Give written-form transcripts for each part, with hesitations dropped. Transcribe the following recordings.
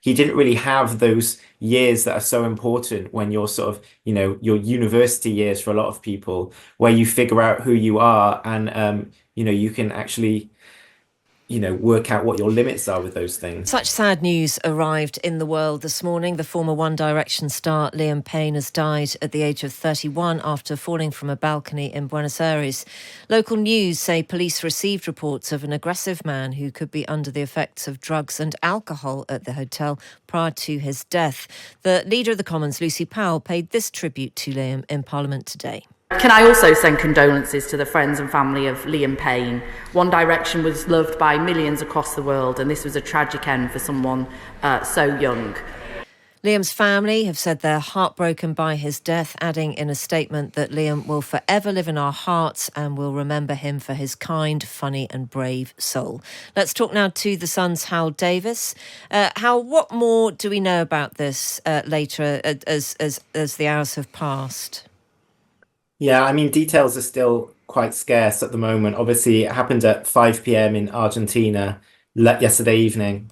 he didn't really have those years that are so important when you're sort of, your university years for a lot of people, where you figure out who you are and, you can actually, work out what your limits are with those things. Such sad news arrived in the world this morning. The former One Direction star Liam Payne has died at the age of 31 after falling from a balcony in Buenos Aires. Local news say police received reports of an aggressive man who could be under the effects of drugs and alcohol at the hotel prior to his death. The Leader of the Commons, Lucy Powell, paid this tribute to Liam in Parliament today. Can I also send condolences to the friends and family of Liam Payne? One Direction was loved by millions across the world, and this was a tragic end for someone so young. Liam's family have said they're heartbroken by his death, adding in a statement that Liam will forever live in our hearts and we'll remember him for his kind, funny and brave soul. Let's talk now to the Sun's Howell Davies. Howell, what more do we know about this later as the hours have passed? Yeah, I mean, details are still quite scarce at the moment. Obviously, it happened at 5 p.m. in Argentina yesterday evening.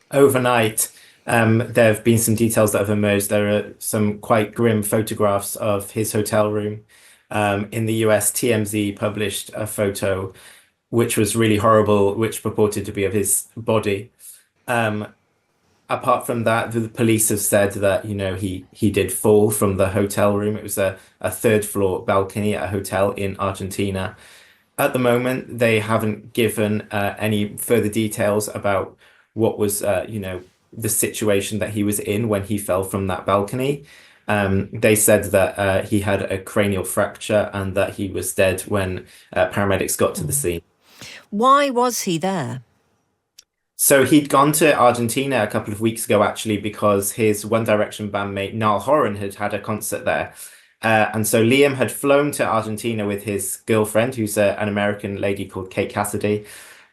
Overnight, there have been some details that have emerged. There are some quite grim photographs of his hotel room. In the US, TMZ published a photo which was really horrible, which purported to be of his body. Apart from that, the police have said that, he did fall from the hotel room. It was a third floor balcony at a hotel in Argentina. At the moment, they haven't given any further details about what was, the situation that he was in when he fell from that balcony. They said that he had a cranial fracture and that he was dead when paramedics got to the scene. Why was he there? So he'd gone to Argentina a couple of weeks ago, actually, because his One Direction bandmate Niall Horan had had a concert there. And so Liam had flown to Argentina with his girlfriend, who's an American lady called Kate Cassidy.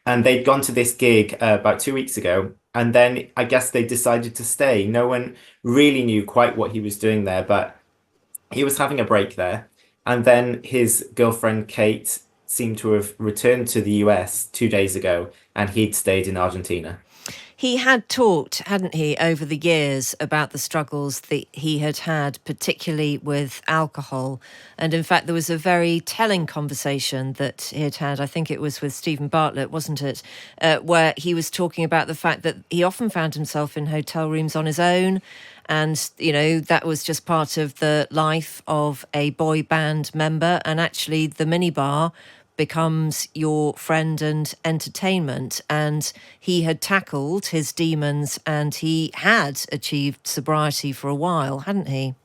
And they'd gone to this gig about 2 weeks ago. And then I guess they decided to stay. No one really knew quite what he was doing there, but he was having a break there. And then his girlfriend, Kate, seemed to have returned to the US 2 days ago, and he'd stayed in Argentina. He had talked, hadn't he, over the years about the struggles that he had, particularly with alcohol. And in fact, there was a very telling conversation that he had, I think it was with Stephen Bartlett, wasn't it? Where he was talking about the fact that he often found himself in hotel rooms on his own. And, that was just part of the life of a boy band member. And actually, the minibar becomes your friend and entertainment. And he had tackled his demons and he had achieved sobriety for a while, hadn't he?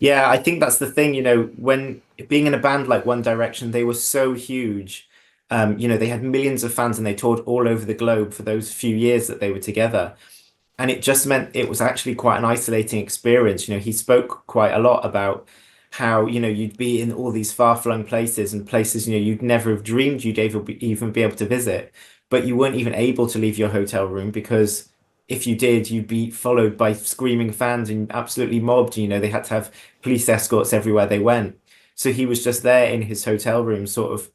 Yeah, I think that's the thing, when being in a band like One Direction, they were so huge. They had millions of fans and they toured all over the globe for those few years that they were together. And it just meant it was actually quite an isolating experience. He spoke quite a lot about how, you'd be in all these far-flung places and places, you'd never have dreamed you'd even be able to visit, but you weren't even able to leave your hotel room because if you did, you'd be followed by screaming fans and absolutely mobbed. They had to have police escorts everywhere they went. So he was just there in his hotel room, sort of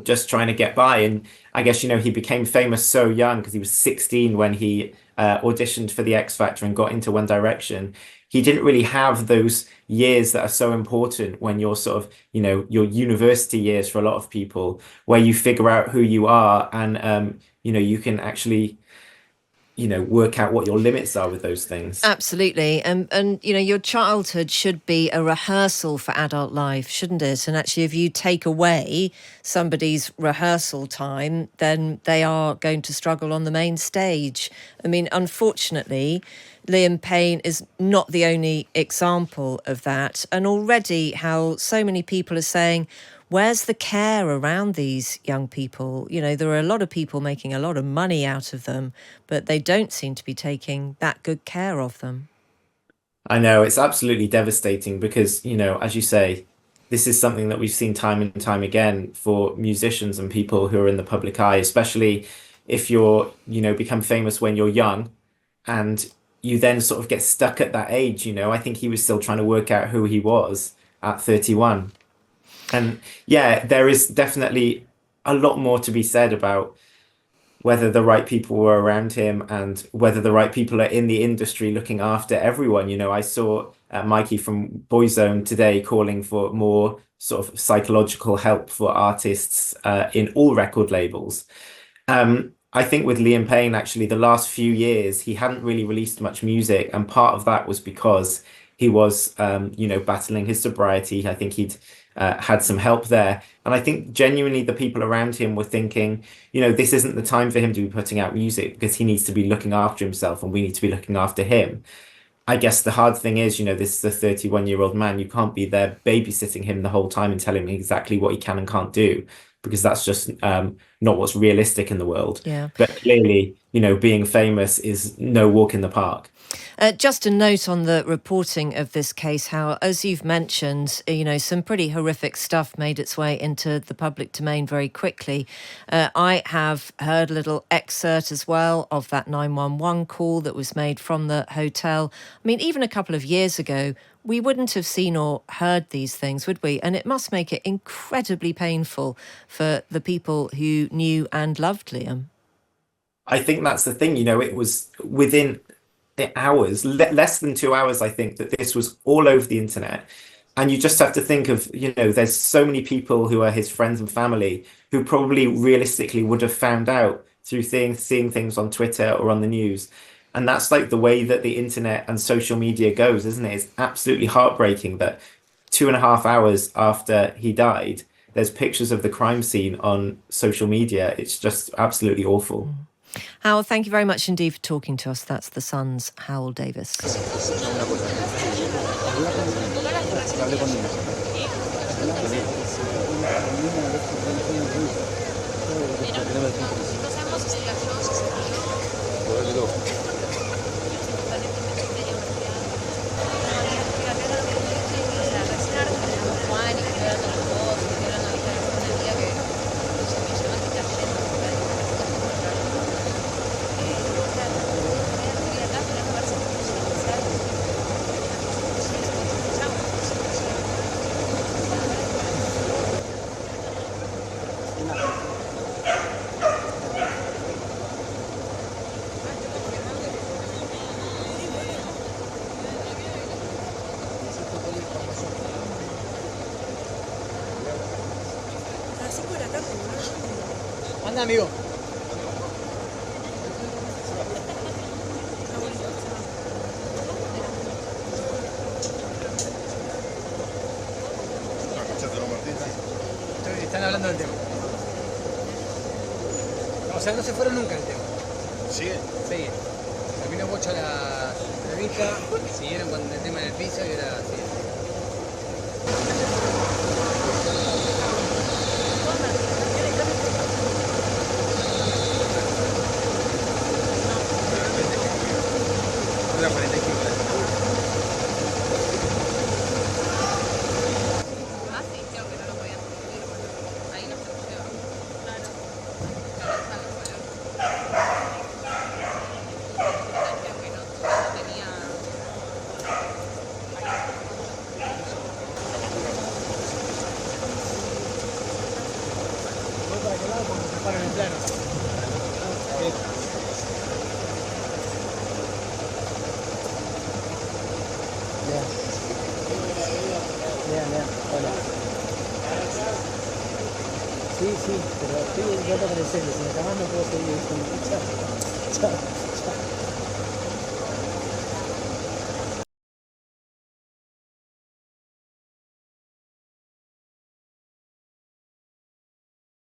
just trying to get by. And I guess, he became famous so young because he was 16 when he auditioned for the X Factor and got into One Direction. He didn't really have those years that are so important when you're sort of, your university years for a lot of people, where you figure out who you are and, you can actually, work out what your limits are with those things. Absolutely. And your childhood should be a rehearsal for adult life, shouldn't it? And actually, if you take away somebody's rehearsal time, then they are going to struggle on the main stage. I mean, unfortunately, Liam Payne is not the only example of that. And already how so many people are saying, where's the care around these young people? There are a lot of people making a lot of money out of them, but they don't seem to be taking that good care of them. I know it's absolutely devastating because, as you say, this is something that we've seen time and time again for musicians and people who are in the public eye, especially if you're, become famous when you're young and you then sort of get stuck at that age. I think he was still trying to work out who he was at 31. And yeah, there is definitely a lot more to be said about whether the right people were around him and whether the right people are in the industry looking after everyone. I saw Mikey from Boyzone today calling for more sort of psychological help for artists in all record labels. I think with Liam Payne, actually, the last few years, he hadn't really released much music, and part of that was because he was, battling his sobriety. I think he'd had some help there, and I think genuinely the people around him were thinking, this isn't the time for him to be putting out music because he needs to be looking after himself, and we need to be looking after him. I guess the hard thing is, this is a 31-year-old man. You can't be there babysitting him the whole time and telling him exactly what he can and can't do, because that's just not what's realistic in the world. Yeah. But clearly, being famous is no walk in the park. Just a note on the reporting of this case, how, as you've mentioned, some pretty horrific stuff made its way into the public domain very quickly. I have heard a little excerpt as well of that 911 call that was made from the hotel. I mean, even a couple of years ago, we wouldn't have seen or heard these things, would we? And it must make it incredibly painful for the people who knew and loved Liam. I think that's the thing, it was within hours, less than 2 hours, I think, that this was all over the internet. And you just have to think of, there's so many people who are his friends and family who probably realistically would have found out through seeing things on Twitter or on the news. And that's like the way that the internet and social media goes, isn't it? It's absolutely heartbreaking that 2.5 hours after he died, there's pictures of the crime scene on social media. It's just absolutely awful. Howell, thank you very much indeed for talking to us. That's The Sun's Howell Davies. Anda, amigo. Están hablando del tema. O sea, no se fueron nunca del tema. ¿Sigue? Sigue. Terminó Bocha la entrevista, siguieron con el tema en el piso y ahora siguen. Una 45. Ah, sí, creo que no lo podían subir, bueno, ahí no se lo lleva. Claro. No le sale el color. Creo que no tenía. Voy para aquel lado porque se paran en plano. Lean, hola. Sí, pero estoy en rato con el celu, si me acabas no puedo seguir. Chao.